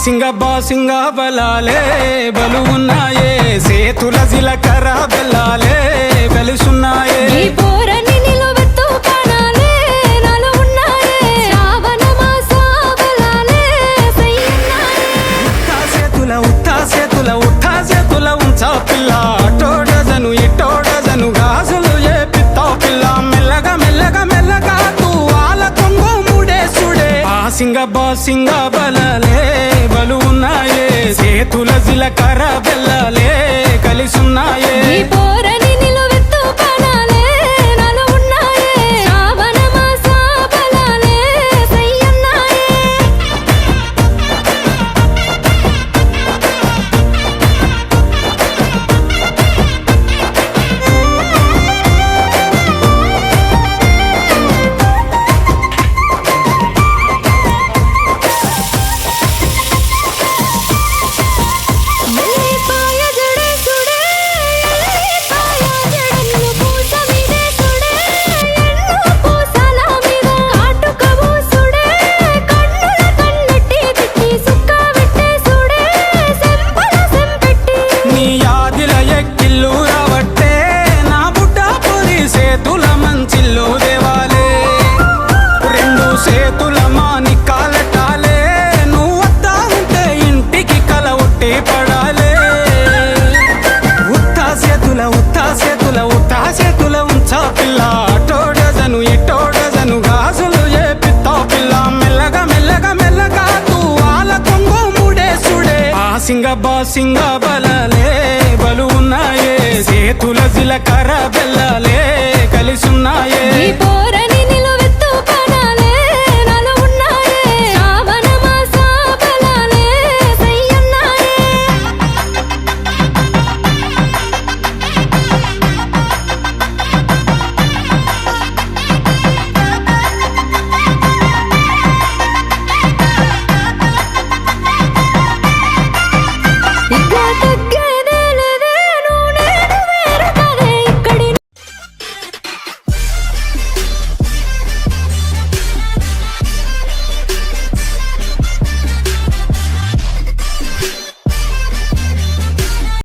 బాసింగ బలాలే బలు ఉన్నాయే సేతుల జిలకర బెల్లాలే వెలుసున్నాయే చేతుల ఉంచా పిల్ల అటోడజను ఇటోడజను గాజులు ఏ పిత్తావు పిల్ల మెల్లగా మెల్లగా మెల్లగా తూ వాళ్ళ కొంగు ముడేసుడే బాసింగ బలాలే బలు ఉన్నాయే సేతుల జిలకర బెల్లాలే కలిసున్నాయే చేతుల ఉంచా పిల్ల అటోడజను ఇటోడజను గాజులు ఏ పిత్తావు పిల్ల మెల్లగా మెల్లగా మెల్లగా తూ వాళ్ళ కొంగు ముడేసుడే బాసింగ బలాలే బలు ఉన్నాయే సేతుల జిలకర బెల్లాలే కలిసున్నాయే